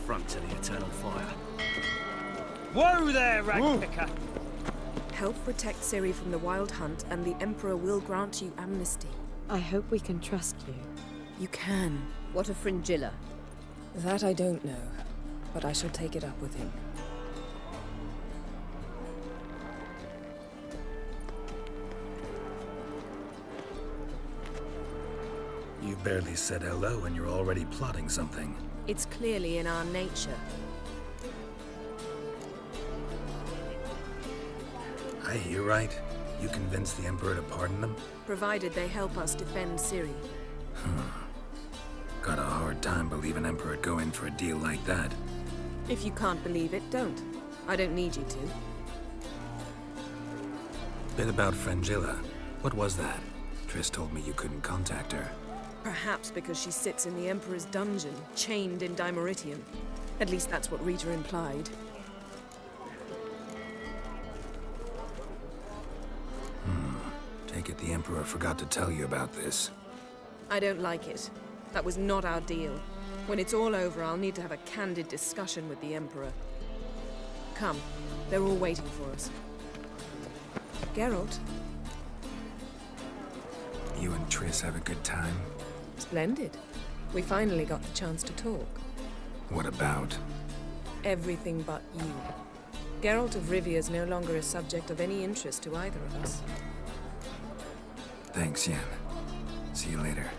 affront to the eternal fire. Whoa there, ragpicker! Help protect Ciri from the Wild Hunt, and the Emperor will grant you amnesty. I hope we can trust you. You can. What of Fringilla? That I don't know, but I shall take it up with him. You barely said hello and you're already plotting something. It's clearly in our nature. I hear right. You convinced the Emperor to pardon them? Provided they help us defend Ciri. Got a hard time believing Emperor'd go in for a deal like that. If you can't believe it, don't. I don't need you to. Bit about Fringilla. What was that? Triss told me you couldn't contact her. Perhaps because she sits in the Emperor's dungeon, chained in Dimeritium. At least that's what Rita implied. Take it the Emperor forgot to tell you about this. I don't like it. That was not our deal. When it's all over, I'll need to have a candid discussion with the Emperor. Come, they're all waiting for us. Geralt? You and Triss have a good time? Splendid. We finally got the chance to talk. What about? Everything but you. Geralt of Rivia is no longer a subject of any interest to either of us. Thanks, Yen. See you later.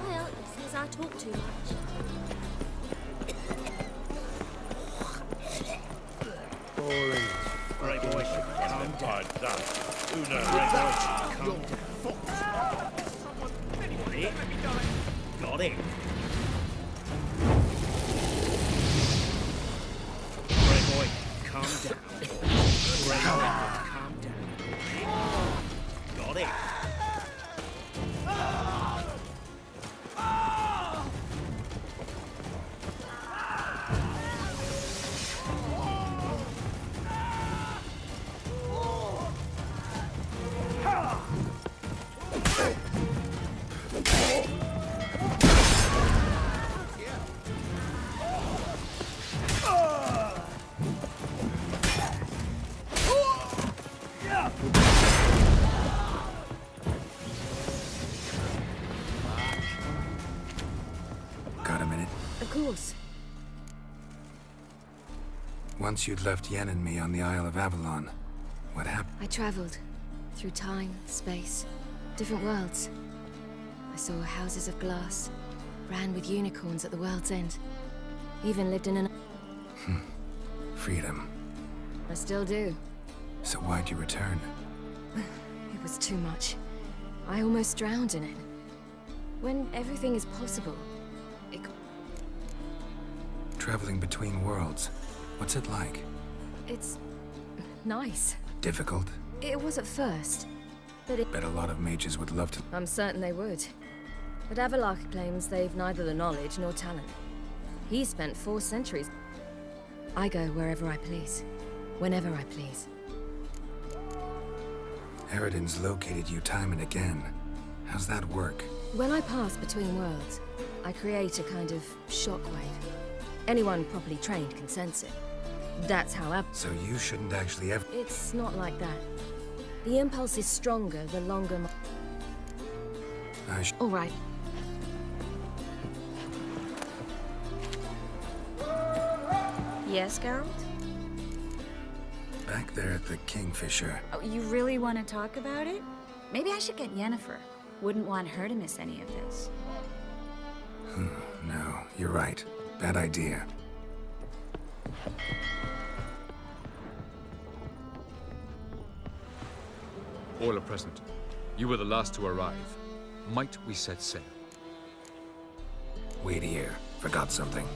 Well, it says I talk too much. Right, boy, calm down. Who knows? Right, boy, calm down. Got it. Right, boy, calm down. Right, boy, calm down. Got it. Got a minute? Of course. Once you'd left Yen and me on the Isle of Avalon, what happened? I traveled through time, space, different worlds. I saw houses of glass, ran with unicorns at the world's end. Even lived in an... Freedom. I still do. So why'd you return? It was too much. I almost drowned in it. When everything is possible, it... Traveling between worlds. What's it like? it's... nice. Difficult? It was at first, but it... Bet a lot of mages would love to. I'm certain they would. But Avalark claims they've neither the knowledge nor talent. He spent 4 centuries. I go wherever I please. Whenever I please. Eridan's located you time and again. How's that work? When I pass between worlds, I create a kind of shockwave. Anyone properly trained can sense it. That's how So you shouldn't actually ever... It's not like that. The impulse is stronger the longer All right. Yes, Geralt? Back there at the Kingfisher. Oh, you really want to talk about it? Maybe I should get Yennefer. Wouldn't want her to miss any of this. No, you're right. Bad idea. All are present. You were the last to arrive. Might we set sail? Wait here. Forgot something.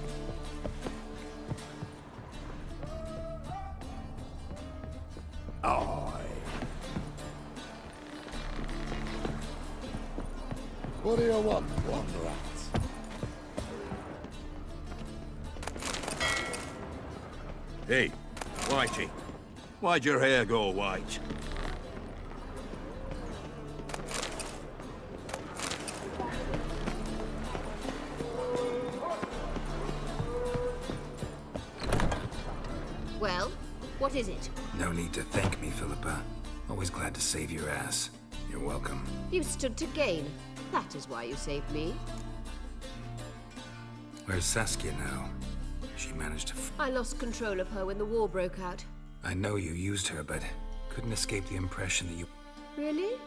What do you want, wanderers? Hey, Whitey. Why'd your hair go white? Well, what is it? No need to thank me, Philippa. Always glad to save your ass. You're welcome. You stood to gain. That is why you saved me. Where's Saskia now? She managed to I lost control of her when the war broke out. I know you used her, but couldn't escape the impression that you... Really?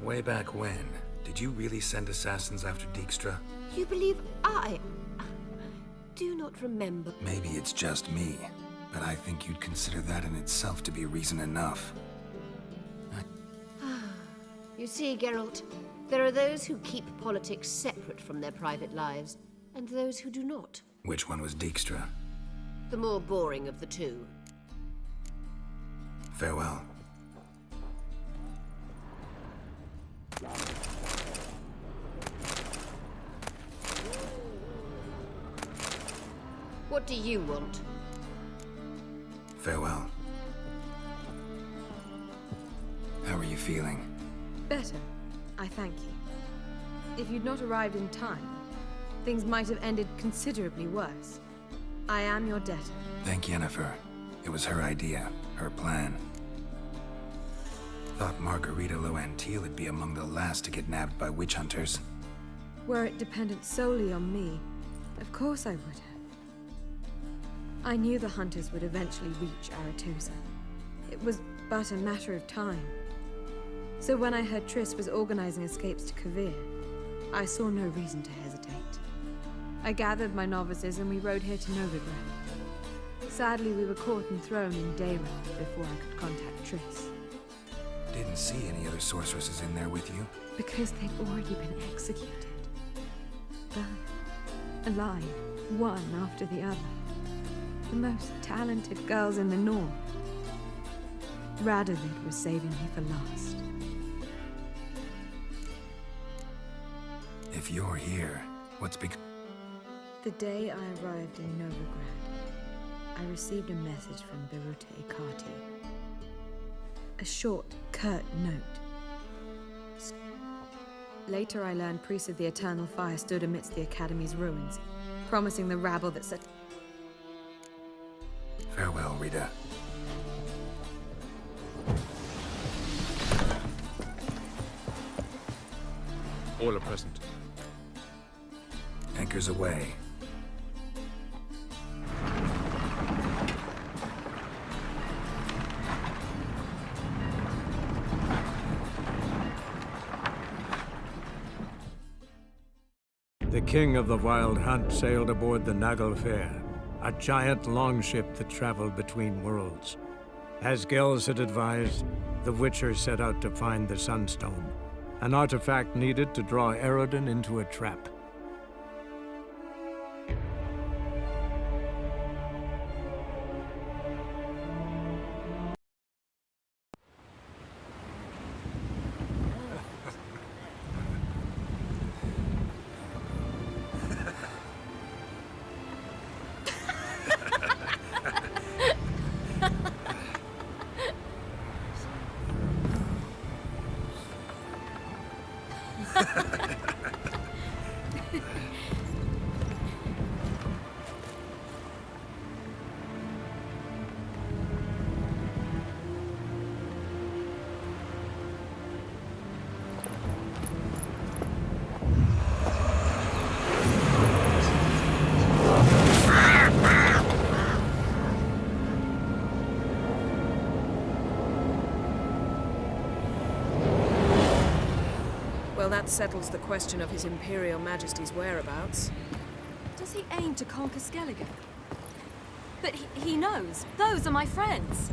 Way back when, did you really send assassins after Dijkstra? You believe I do not remember. Maybe it's just me, but I think you'd consider that in itself to be reason enough. You see, Geralt, there are those who keep politics separate from their private lives, and those who do not. Which one was Dijkstra? The more boring of the two. Farewell. What do you want? Farewell. How are you feeling? Better. I thank you. If you'd not arrived in time, things might have ended considerably worse. I am your debtor. Thank Yennefer. It was her idea, her plan. Thought Margarita Loantil would be among the last to get nabbed by witch hunters. Were it dependent solely on me, of course I would have. I knew the hunters would eventually reach Aretusa. It was but a matter of time. So when I heard Triss was organizing escapes to Kavir, I saw no reason to hesitate. I gathered my novices and we rode here to Novigrad. Sadly, we were caught and thrown in Dayrand before I could contact Triss. Didn't see any other sorceresses in there with you? Because they'd already been executed. Burned. Alive, one after the other. The most talented girls in the North. Radovid was saving me for last. If you're here, what's The day I arrived in Novigrad, I received a message from Birute Ikati. A short, curt note. Later I learned priests of the Eternal Fire stood amidst the Academy's ruins, promising the rabble that such... Farewell, Rita. All are present. Anchors away. The king of the Wild Hunt sailed aboard the Naglfar, a giant longship that traveled between worlds. As Gels had advised, the Witcher set out to find the Sunstone, an artifact needed to draw Eredin into a trap. Well, that settles the question of His Imperial Majesty's whereabouts. Does he aim to conquer Skellige? But he knows. Those are my friends.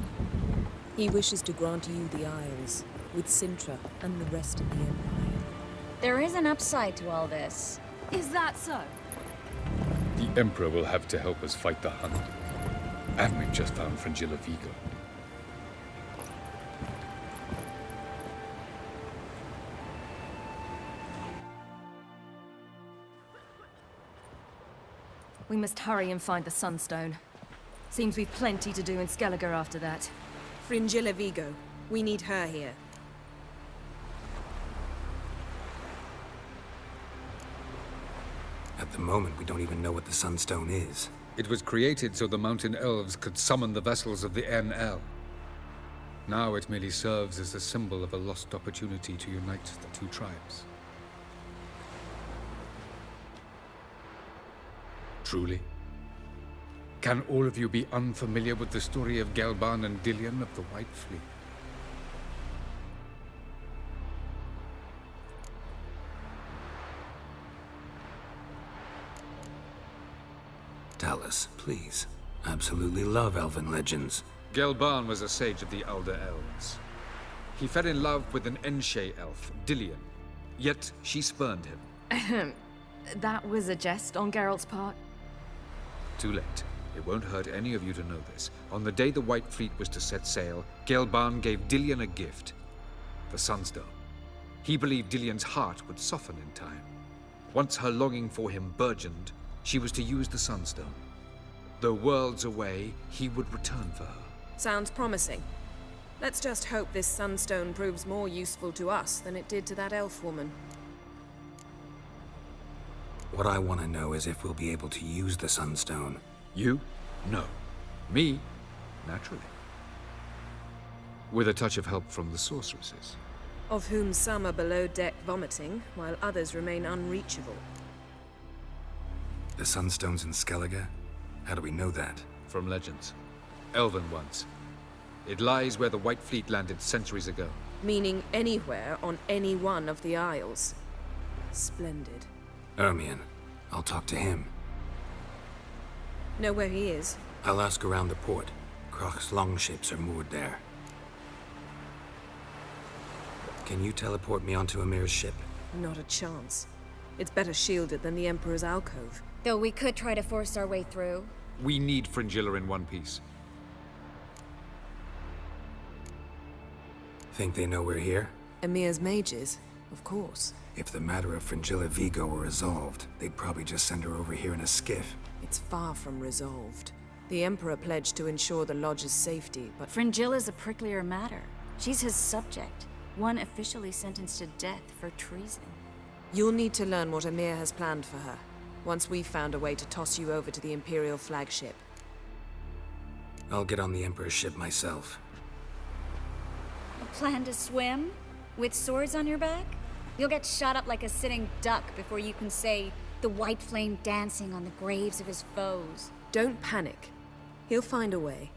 He wishes to grant you the Isles, with Sintra and the rest of the Empire. There is an upside to all this. Is that so? The Emperor will have to help us fight the Hunt. And we've just found Fringilla Vigo. We must hurry and find the Sunstone. Seems we've plenty to do in Skellige after that. Fringilla Vigo. We need her here. At the moment, we don't even know what the Sunstone is. It was created so the mountain elves could summon the vessels of the NL. Now it merely serves as a symbol of a lost opportunity to unite the two tribes. Truly? Can all of you be unfamiliar with the story of Gelban and Dillion of the White Fleet? Tell us, please. Absolutely love elven legends. Gelban was a sage of the Elder Elves. He fell in love with an Enshe elf, Dillion. Yet she spurned him. That was a jest on Geralt's part. Too late. It won't hurt any of you to know this. On the day the White Fleet was to set sail, Gelban gave Dillion a gift. The Sunstone. He believed Dillion's heart would soften in time. Once her longing for him burgeoned, she was to use the Sunstone. Though worlds away, he would return for her. Sounds promising. Let's just hope this Sunstone proves more useful to us than it did to that elf woman. What I want to know is if we'll be able to use the Sunstone. You? No. Me? Naturally. With a touch of help from the sorceresses. Of whom some are below deck vomiting, while others remain unreachable. The Sunstone's in Skellige? How do we know that? From legends. Elven ones. It lies where the White Fleet landed centuries ago. Meaning anywhere on any one of the Isles. Splendid. Ermion. I'll talk to him. Know where he is? I'll ask around the port. Croc's longships are moored there. Can you teleport me onto Amir's ship? Not a chance. It's better shielded than the Emperor's alcove. Though we could try to force our way through. We need Fringilla in one piece. Think they know we're here? Emir's mages, of course. If the matter of Fringilla Vigo were resolved, they'd probably just send her over here in a skiff. It's far from resolved. The Emperor pledged to ensure the Lodge's safety, but Fringilla's a pricklier matter. She's his subject, one officially sentenced to death for treason. you'll need to learn what Emir has planned for her, once we've found a way to toss you over to the Imperial flagship. I'll get on the Emperor's ship myself. A plan to swim? With swords on your back? You'll get shot up like a sitting duck before you can say the white flame dancing on the graves of his foes. Don't panic. He'll find a way.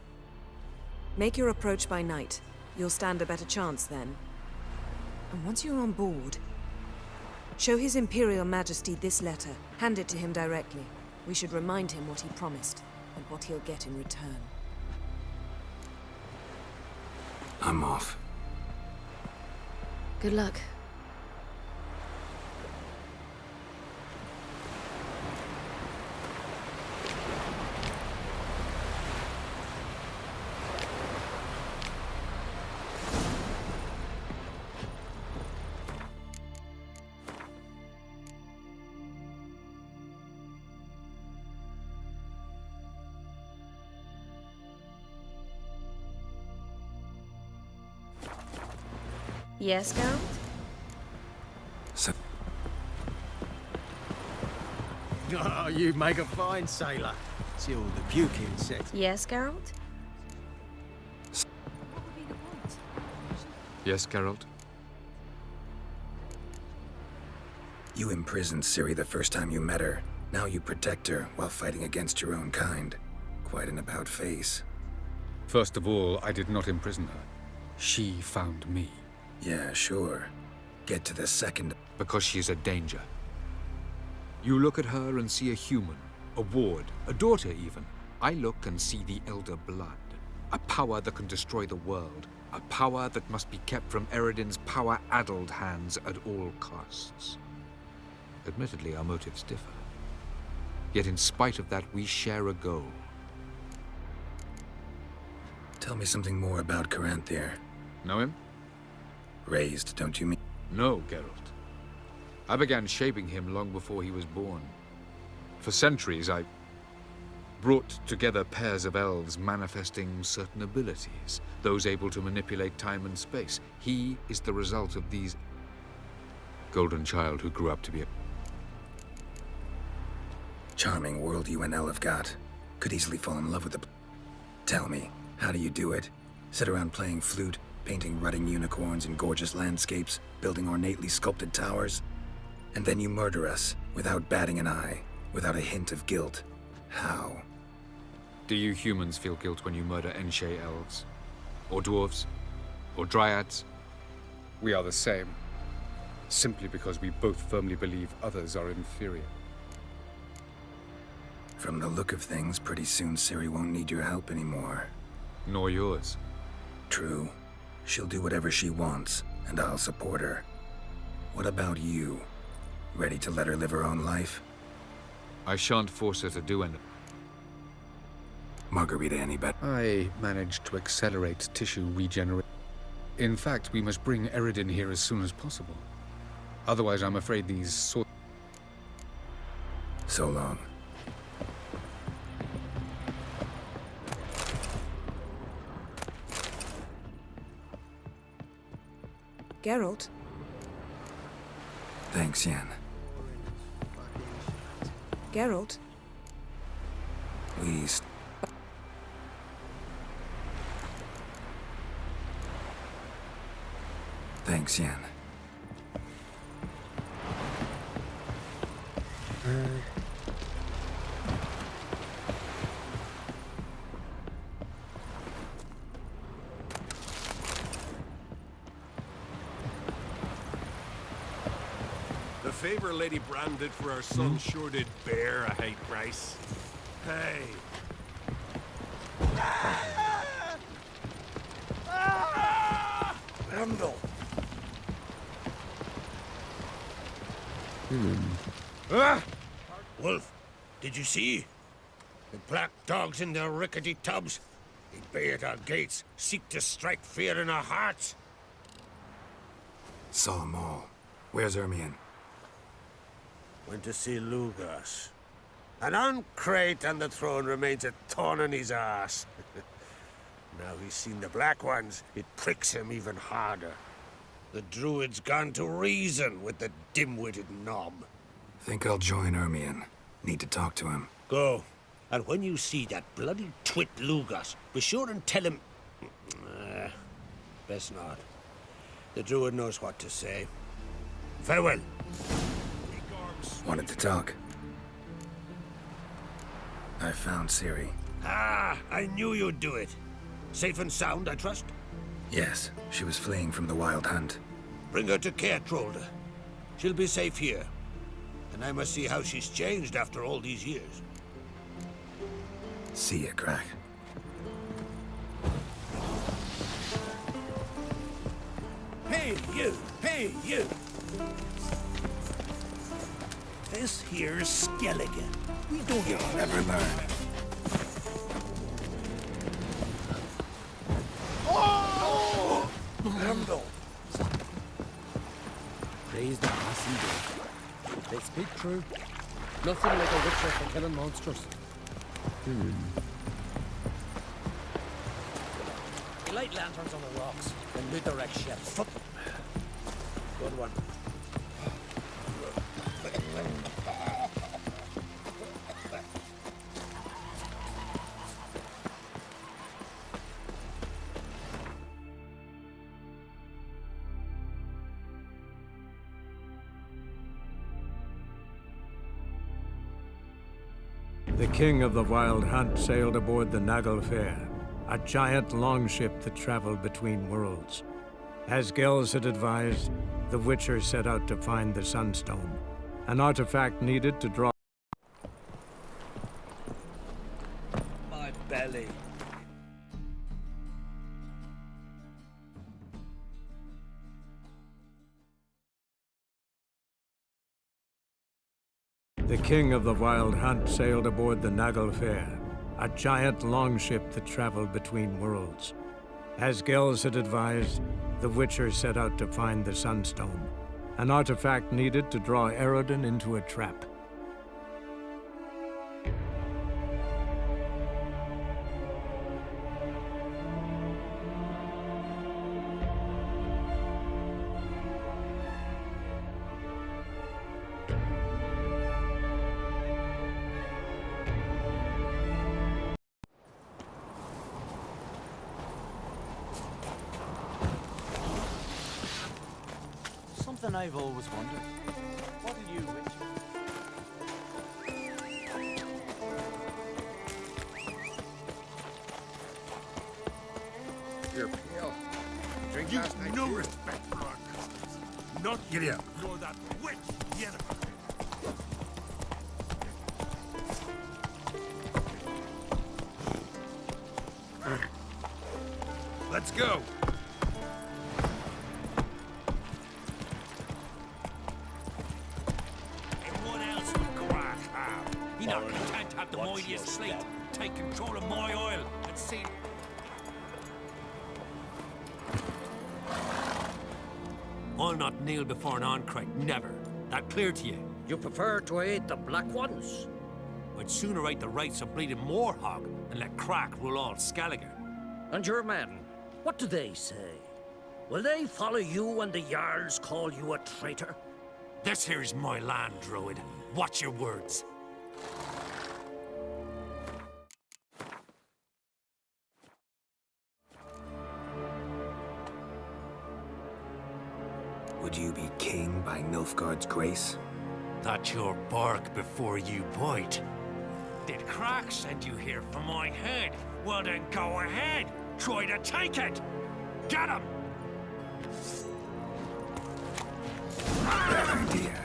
Make your approach by night. You'll stand a better chance then. And once you're on board, show His Imperial Majesty this letter. Hand it to him directly. We should remind him what he promised, and what he'll get in return. I'm off. Good luck. Yes, Geralt? Oh, you make a fine sailor. Till the puking set. Yes, Geralt? Yes, Geralt? You imprisoned Ciri the first time you met her. Now you protect her while fighting against your own kind. Quite an about-face. First of all, I did not imprison her. She found me. Yeah, sure. Get to the second. Because she's a danger. You look at her and see a human, a ward, a daughter even. I look and see the Elder Blood. A power that can destroy the world. A power that must be kept from Eredin's power-addled hands at all costs. Admittedly, our motives differ. Yet in spite of that, we share a goal. Tell me something more about Caranthir. Know him? Raised, don't you mean? No, Geralt. I began shaping him long before he was born. For centuries, I brought together pairs of elves manifesting certain abilities, those able to manipulate time and space. He is the result of these golden child who grew up to be a Charming world you and Elle have got. Could easily fall in love with the... Tell me, how do you do it? Sit around playing flute, painting rutting unicorns in gorgeous landscapes, building ornately sculpted towers? And then you murder us, without batting an eye, without a hint of guilt. How? Do you humans feel guilt when you murder Enshe elves? Or dwarves? Or dryads? We are the same, simply because we both firmly believe others are inferior. From the look of things, pretty soon Ciri won't need your help anymore. Nor yours. True. She'll do whatever she wants, and I'll support her. What about you? Ready to let her live her own life? I shan't force her to do anything. Margarita any better? I managed to accelerate tissue regeneration. In fact, we must bring Eredin here as soon as possible. Otherwise, I'm afraid these sort... So long. Geralt? Thanks, Yen. Geralt? We... Thanks, Yen. The favor Lady Bran did for our son sure did bear a high price. Hey. Randall. Wolf, did you see? The black dogs in their rickety tubs. They bay at our gates, seek to strike fear in our hearts. Saw 'em all. Where's Ermion? Went to see Lugas. An uncrate on the throne remains a thorn in his ass. Now he's seen the Black Ones, it pricks him even harder. The Druid's gone to reason with the dim-witted knob. Think I'll join Ermion. Need to talk to him. Go. And when you see that bloody twit Lugas, be sure and tell him... best not. The Druid knows what to say. Farewell. Wanted to talk. I found Ciri. Ah, I knew you'd do it. Safe and sound, I trust? Yes, she was fleeing from the Wild Hunt. Bring her to Caertrolda. She'll be safe here. And I must see how she's changed after all these years. See ya, Crack. Hey, you! Hey, you! This here's Skelligan. We don't You'll never learn. Oh! Randall! Praise the passing day. They speak true. Nothing like a witcher for killing monsters. We light lanterns on the rocks, then loot the wrecked ships. Good one. The king of the Wild Hunt sailed aboard the Naglfar, a giant longship that traveled between worlds. As Gels had advised, the Witcher set out to find the Sunstone, an artifact needed to draw... My belly. The king of the Wild Hunt sailed aboard the Naglfar, a giant longship that traveled between worlds. As Gels had advised, the Witcher set out to find the Sunstone, an artifact needed to draw Eredin into a trap. And I've always wondered, what do you wish? You're pale. Drink You've last night, no too. respect for our customs. Not Giddy up. nor that witch, Yennefer. Let's go. And what else would crack have? He not content to have the mightiest fleet take control of my oil and see. I'll not kneel before an Ancrate, never. That clear to you? You prefer to aid the Black Ones? I'd sooner aid the rights of bleeding Moorhog and let Crack rule all Skelliger. And your men, what do they say? Will they follow you when the Jarls call you a traitor? This here is my land, Druid. Watch your words. Would you be king by Nilfgaard's grace? That's your bark before you bite. Did Crack send you here for my head? Well then go ahead. Try to take it. Get him! Bad idea.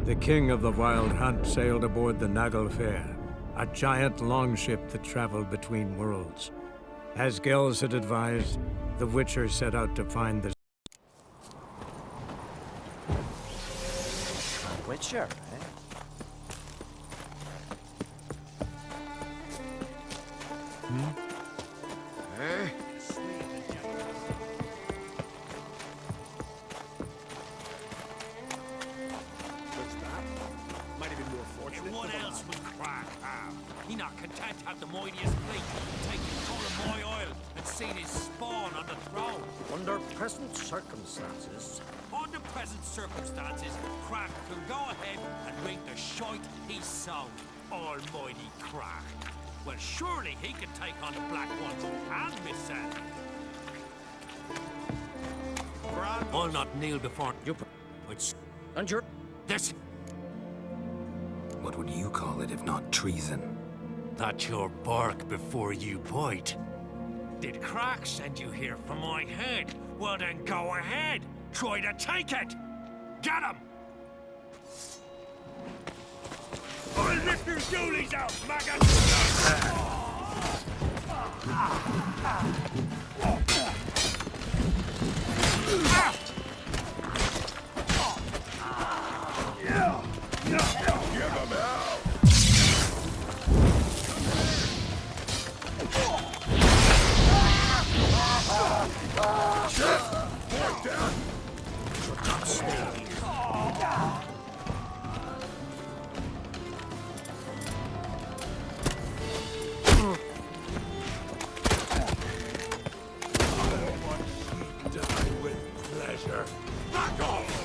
The king of the Wild Hunt sailed aboard the Naglfar, a giant longship that traveled between worlds. As Gels had advised, the Witcher set out to find the Witcher, eh? Eh? What's that? Might have been more fortunate. And what else would Crack have? He not content to have the mightiest fleet take control of my oil and seen his spawn on the throne. Under present circumstances, Under present circumstances, Crack can go ahead and reap the shite he sowed. Almighty Crack. Well, surely he can take on the Black Ones and Missel. I'll not kneel before you. And you're... This... What would you call it if not treason? That's your bark before you bite. Did Crack send you here for my head? Well then go ahead. Try to take it. Get him! I'll lift your doolies out, maggot! Give him out. Point down. Die with pleasure. Back off!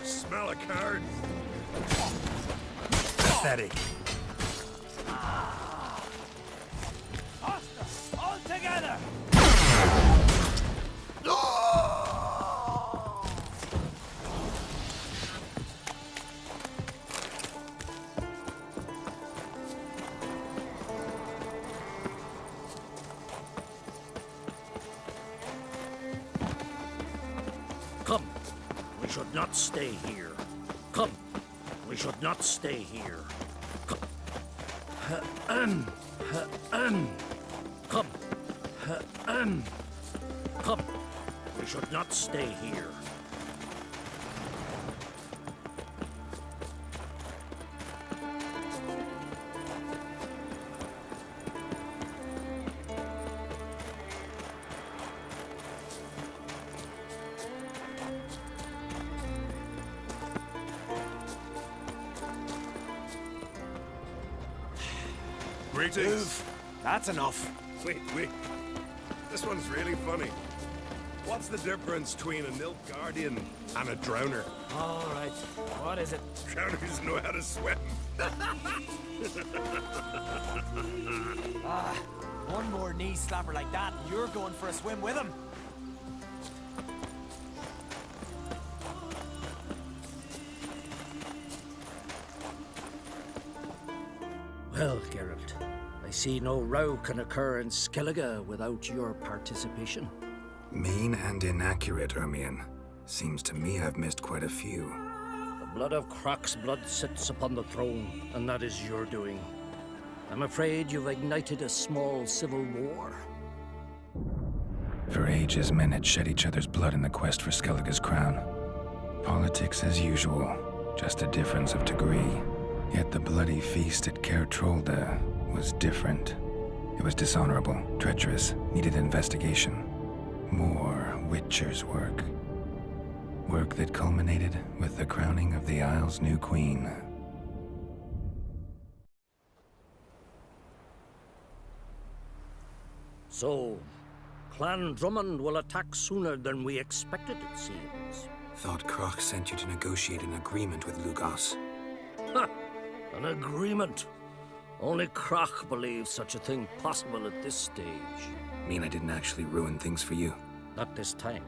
Smell a card? Pathetic. All together! should not stay here. Come, we should not stay here. Come. Come. Come. We should not stay here. Greetings. That's enough. Wait. This one's really funny. What's the difference between a Nilfgaardian and a drowner? All right. What is it? Drowners know how to swim. One more knee slapper like that, and you're going for a swim with him. Well, Geralt, I see no row can occur in Skellige without your participation. Mean and inaccurate, Ermion. Seems to me I've missed quite a few. The blood of Crach's blood sits upon the throne, and that is your doing. I'm afraid you've ignited a small civil war. For ages, men had shed each other's blood in the quest for Skellige's crown. Politics as usual, just a difference of degree. Yet the bloody feast at Caer Trolda was different. It was dishonorable, treacherous, needed investigation. More Witcher's work. Work that culminated with the crowning of the Isle's new queen. So, Clan Drummond will attack sooner than we expected, it seems. Thought Crach sent you to negotiate an agreement with Lugos. Ha! An agreement. Only Crach believes such a thing possible at this stage. Mean I didn't actually ruin things for you? Not this time.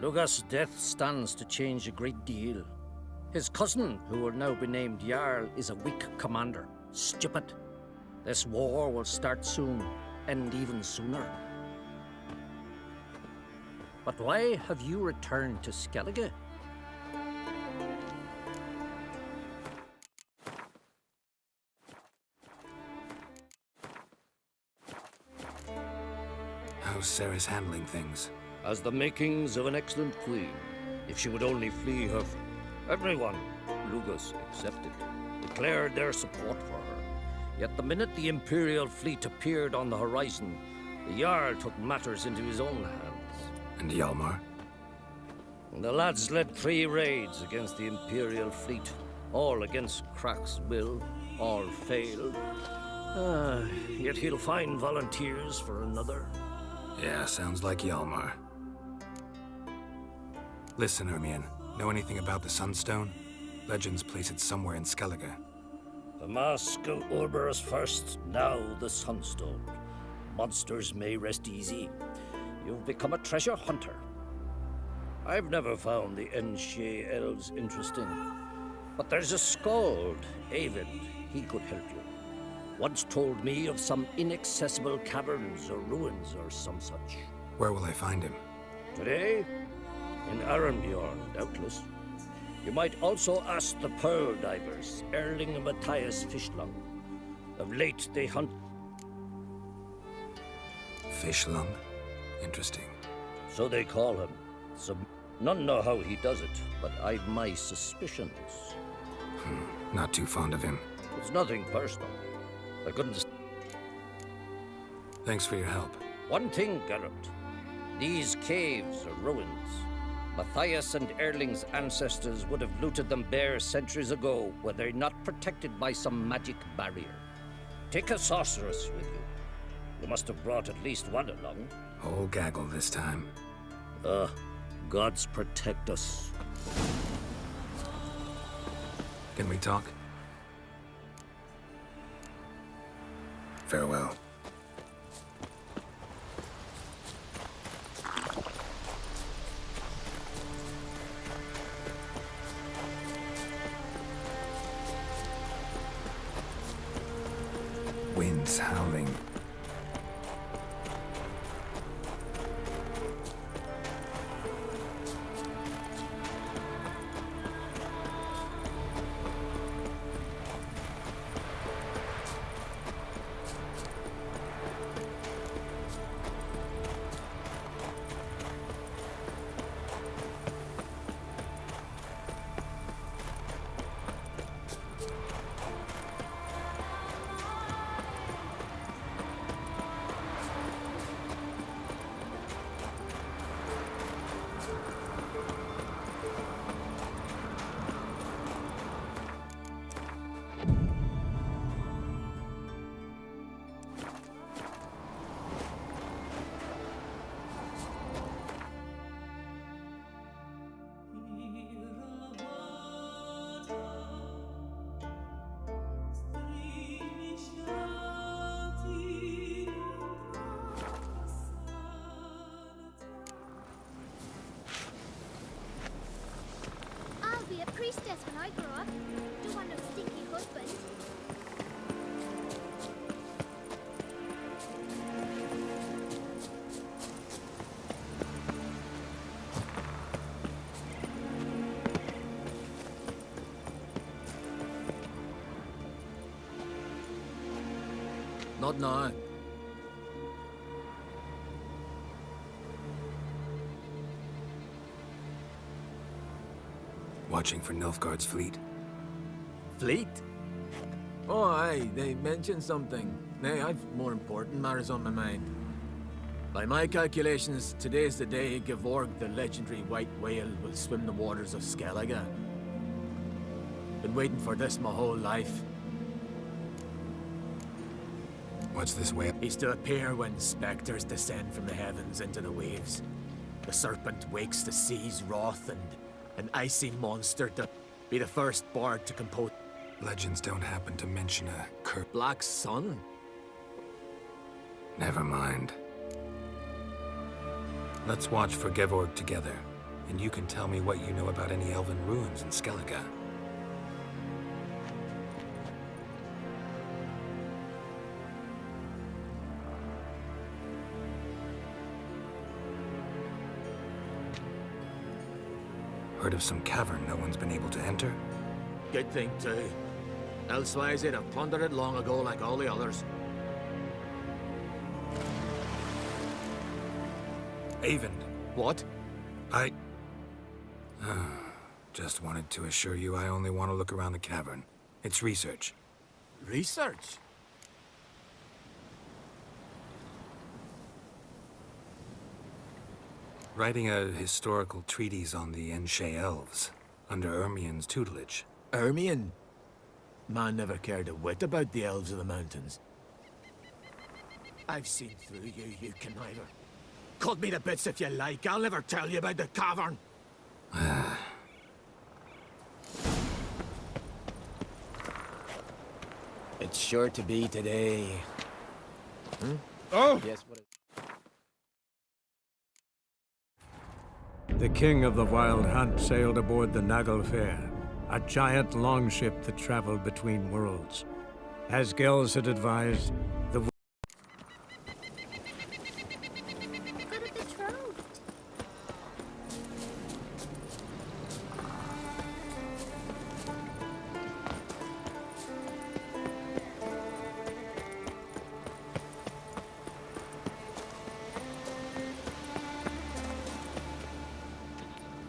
Lugos' death stands to change a great deal. His cousin, who will now be named Jarl, is a weak commander. Stupid. This war will start soon, end even sooner. But why have you returned to Skellige? How's Sarah's handling things? As the makings of an excellent queen. If she would only flee her... Everyone, Lugos excepted, declared their support for her. Yet the minute the Imperial fleet appeared on the horizon, the Jarl took matters into his own hands. And Hjalmar? The lads led 3 raids against the Imperial fleet, all against Crach's will, all failed. Yet he'll find volunteers for another. Yeah, sounds like Hjalmar. Listen, Ermion, know anything about the Sunstone? Legends place it somewhere in Skellige. The mask of Urberus first, now the Sunstone. Monsters may rest easy. You've become a treasure hunter. I've never found the Enshe elves interesting. But there's a skald, Avid. He could help you. Once told me of some inaccessible caverns or ruins or some such. Where will I find him? Today? In Arenbjorn, doubtless. You might also ask the pearl divers, Erling and Matthias Fishlung. Of late, they hunt... Fishlung? Interesting. So they call him. None know how he does it, but I've my suspicions. Not too fond of him. It's nothing personal. I couldn't... Thanks for your help. One thing, Geralt. These caves are ruins. Matthias and Erling's ancestors would have looted them bare centuries ago were they not protected by some magic barrier. Take a sorceress with you. You must have brought at least one along. Whole gaggle this time. Gods protect us. Can we talk? Farewell. Winds howling. guess when I grow up, don't want no stinky husband. Not now. Watching for Nilfgaard's fleet? Fleet? Oh, aye, they mentioned something. Nay, I've more important matters on my mind. By my calculations, today's the day Gevorg, the legendary white whale, will swim the waters of Skellige. Been waiting for this my whole life. What's this whale? He's to appear when specters descend from the heavens into the waves. The serpent wakes the sea's wrath, and an icy monster to be the first bard to compose. Legends don't happen to mention a Black Sun? Never mind. Let's watch for Gevorg together, and you can tell me what you know about any elven ruins in Skellige. Heard of some cavern no one's been able to enter? Good thing, too. Elsewise, they'd have plundered it long ago like all the others. Avend. What? I... just wanted to assure you I only want to look around the cavern. It's research. Research? Writing a historical treatise on the Enshe elves, under Ermien's tutelage. Ermien? Man never cared a whit about the elves of the mountains. I've seen through you, you conniver. Cut me to bits if you like, I'll never tell you about the cavern. It's sure to be today. Oh! Yes, what The king of the Wild Hunt sailed aboard the Naglfare, a giant longship that traveled between worlds. As Gels had advised, the Got a betrothed.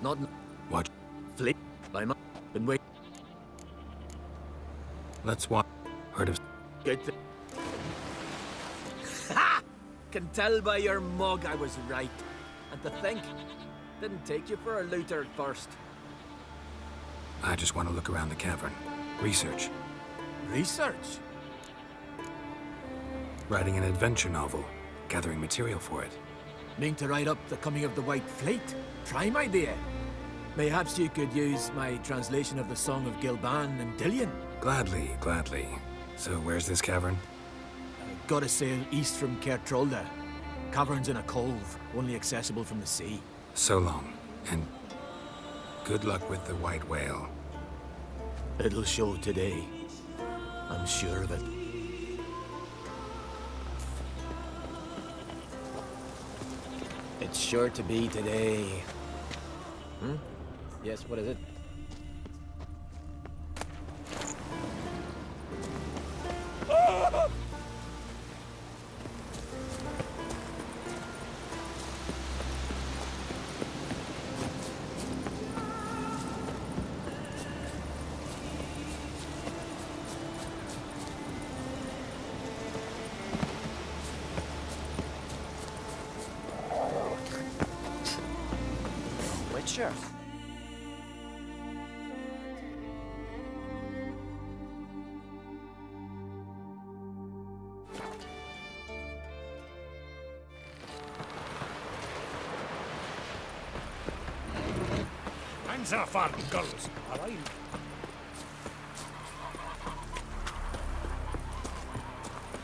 Not... What? Fleet? By my... Been waiting. Let's watch. Heard of... Good thing. Ha! Can tell by your mug I was right. And to think, didn't take you for a looter at first. I just want to look around the cavern. Research. Research? Writing an adventure novel. Gathering material for it. Mean to write up the coming of the White Fleet? Prime idea. Mayhaps you could use my translation of the Song of Gilban and Dillion. Gladly, gladly. So where's this cavern? Gotta sail east from Kertrolda. Cavern's in a cove, only accessible from the sea. So long, and good luck with the white whale. It'll show today. I'm sure of it. It's sure to be today. Yes, what is it? Witcher. Hands off our girls, all right?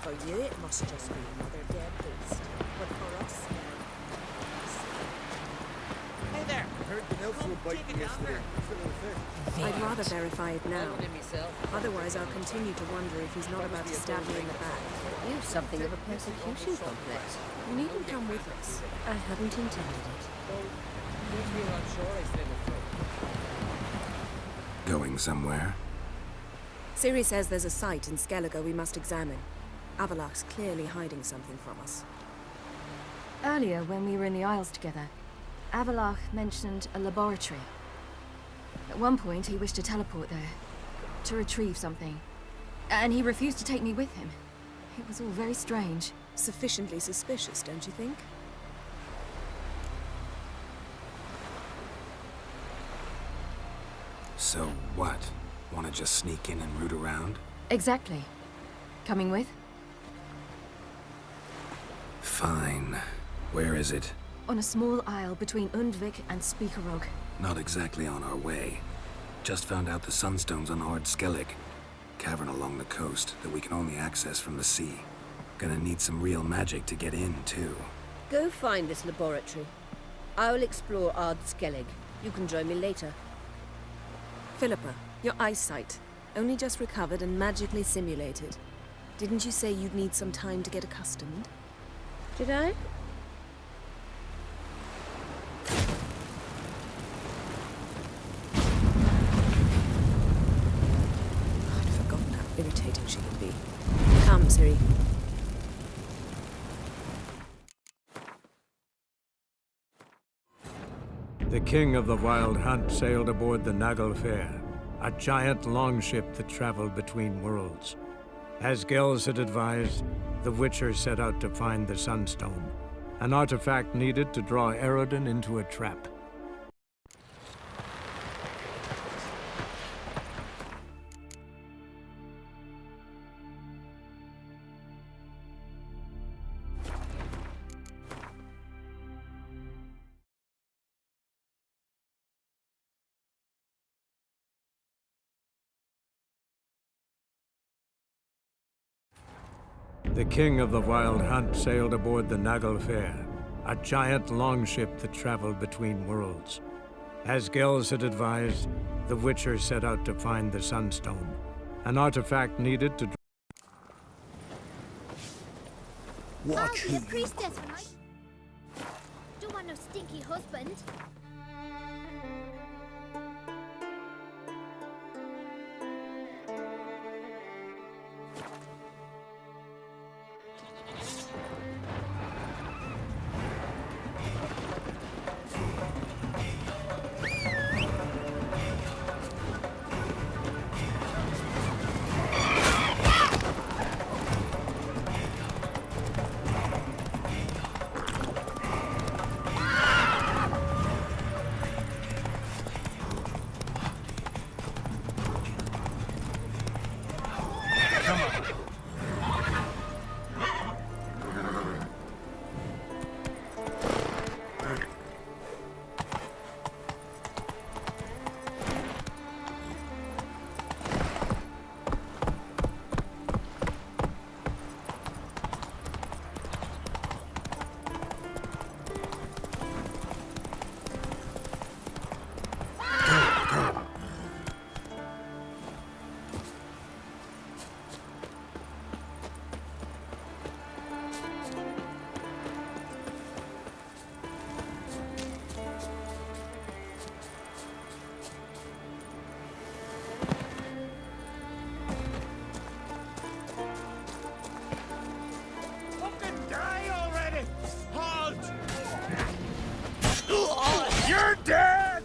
For you, it must just be another dead beast. But for us, Hey there! Heard the I'd rather verify it now. Otherwise, I'll continue to wonder if he's not about to stab me in the back. You've something of a persecution complex. You needn't come with us. I hadn't intended it. Going somewhere? Ciri says there's a site in Skellige we must examine. Avalok's clearly hiding something from us. Earlier, when we were in the Isles together, Avalok mentioned a laboratory. At one point, he wished to teleport there, to retrieve something. And he refused to take me with him. It was all very strange. Sufficiently suspicious, don't you think? So what? Want to just sneak in and root around? Exactly. Coming with? Fine. Where is it? On a small isle between Undvik and Speakerog. Not exactly on our way. Just found out the Sunstone's on Ard Skellig. Cavern along the coast that we can only access from the sea. Gonna need some real magic to get in, too. Go find this laboratory. I will explore Ard Skellig. You can join me later. Philippa, your eyesight. Only just recovered and magically simulated. Didn't you say you'd need some time to get accustomed? Did I? I'd forgotten how irritating she could be. Come, Ciri. The king of the Wild Hunt sailed aboard the Naglfar, a giant longship that traveled between worlds. As Gels had advised, the Witcher set out to find the Sunstone, an artifact needed to draw Eredin into a trap. The king of the Wild Hunt sailed aboard the Naglfar, a giant longship that traveled between worlds. As Gels had advised, the Witcher set out to find the Sunstone, an artifact needed to... I'll be a priestess when I... Don't want no stinky husband. You're dead!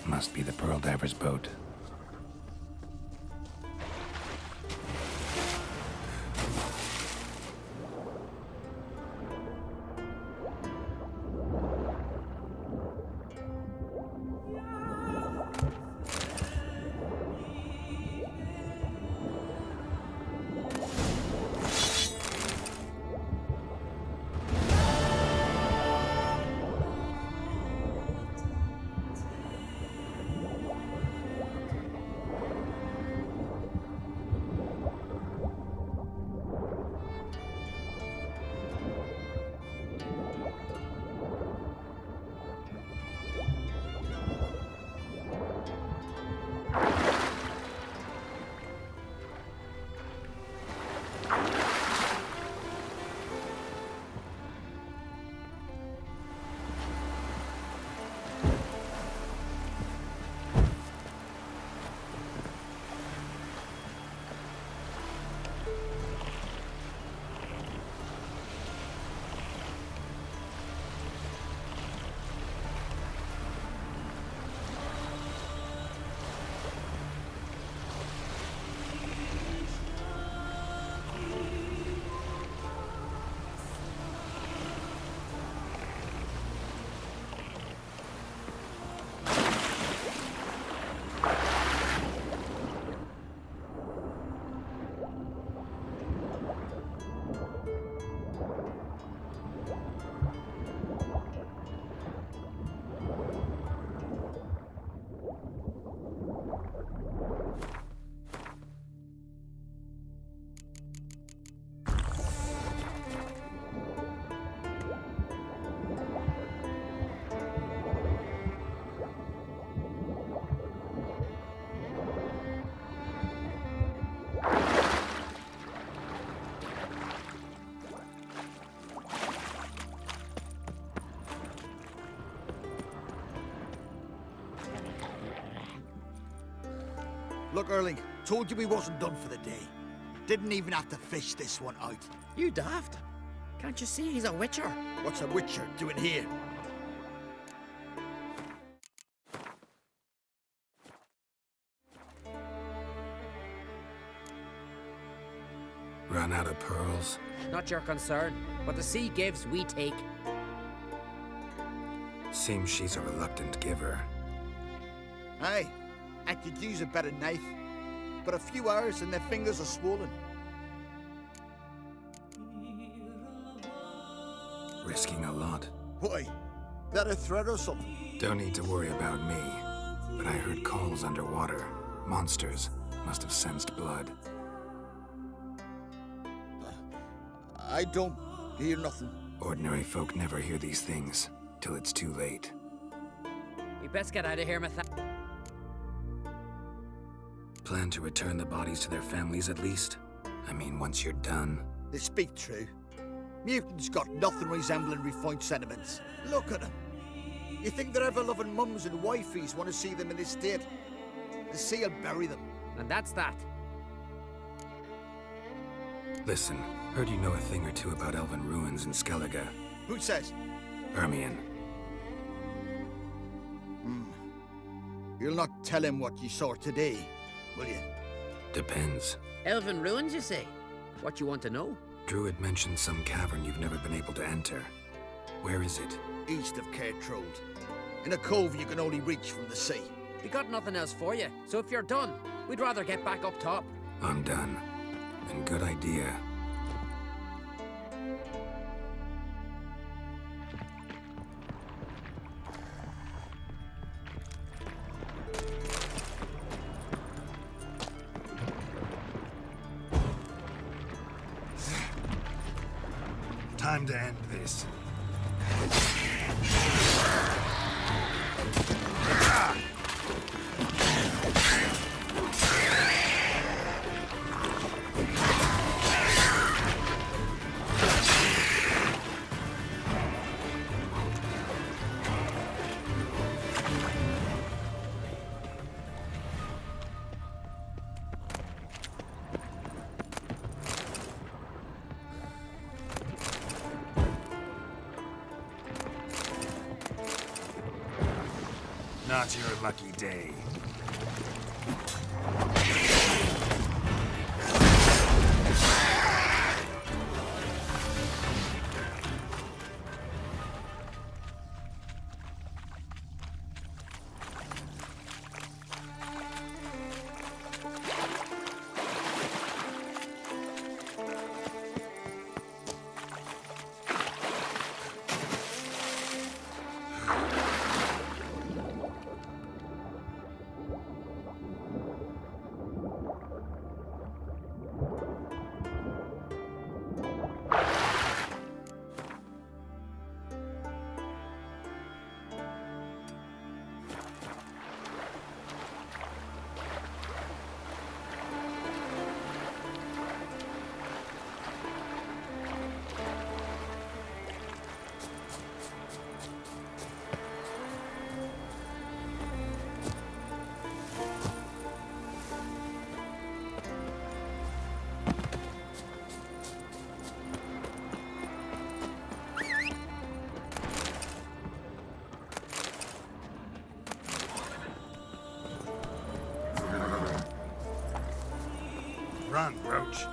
Must be the Pearl Diver's boat. Look, Erling, told you we wasn't done for the day. Didn't even have to fish this one out. You daft. Can't you see he's a witcher? What's a witcher doing here? Run out of pearls? Not your concern. What the sea gives, we take. Seems she's a reluctant giver. Aye, I could use a better knife. But a few hours and their fingers are swollen. Risking a lot. Why? That a threat or something? Don't need to worry about me. But I heard calls underwater. Monsters must have sensed blood. I don't hear nothing. Ordinary folk never hear these things till it's too late. We best get out of here, Matthias. Plan to return the bodies to their families at least? I mean, once you're done. They speak true. Mutants got nothing resembling refined sentiments. Look at them. You think their ever-loving mums and wifeys want to see them in this state? The sea will bury them. And that's that. Listen, heard you know a thing or two about elven ruins in Skellige. Who says? Ermion. You'll not tell him what you saw today, will you? Depends. Elven ruins, you say? What you want to know? Druid mentioned some cavern you've never been able to enter. Where is it? East of Cairtrold. In a cove you can only reach from the sea. We got nothing else for you, so if you're done, we'd rather get back up top. I'm done. And good idea. Time to end this. Not your lucky day. Run, Roach.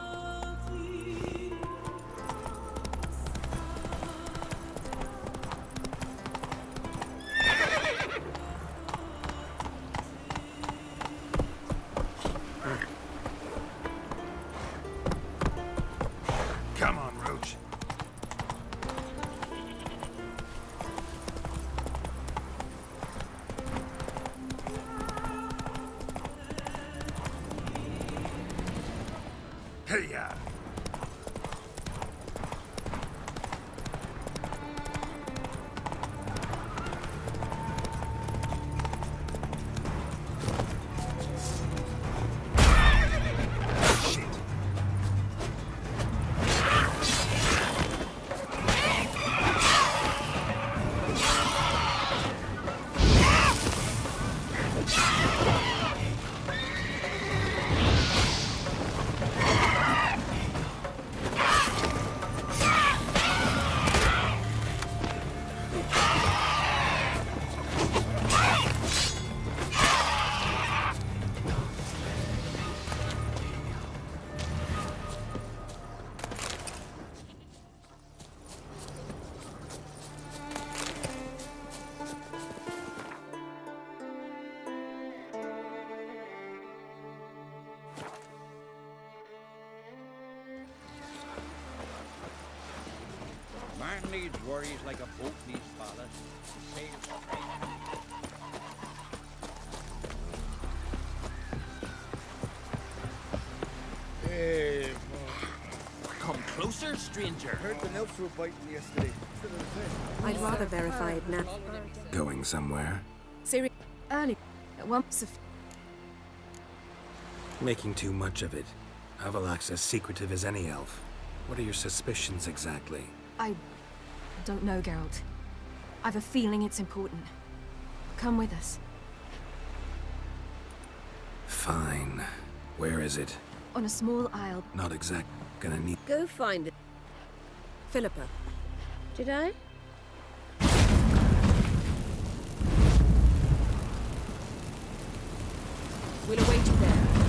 Come on, Roach. Hey-ya! needs worries like a boat needs ballast. Sail Hey, Come closer, stranger. Heard the nymphs were biting yesterday. I'd rather verify it now. Going somewhere? Siri, Early. At once. Making too much of it. Avalak's as secretive as any elf. What are your suspicions exactly? I don't know, Geralt. I've a feeling it's important. Come with us. Fine. Where is it? On a small isle. Not exact. Gonna need. Go find it. Philippa. Did I? We'll await you there.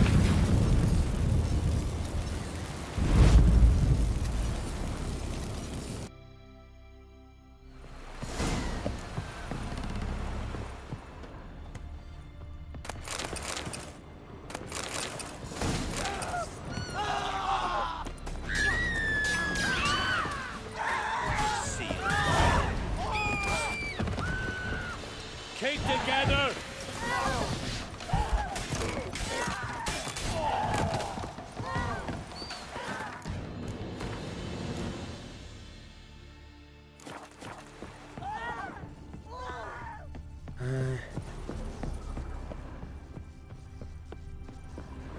keep together!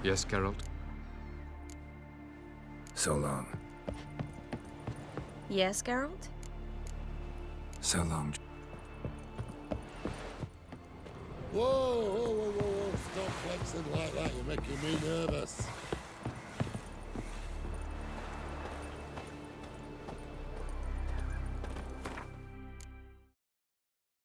Yes, Geralt? So long. Yes, Geralt? So long. Whoa, whoa, whoa, whoa, whoa. Stop flexing like that. You're making me nervous.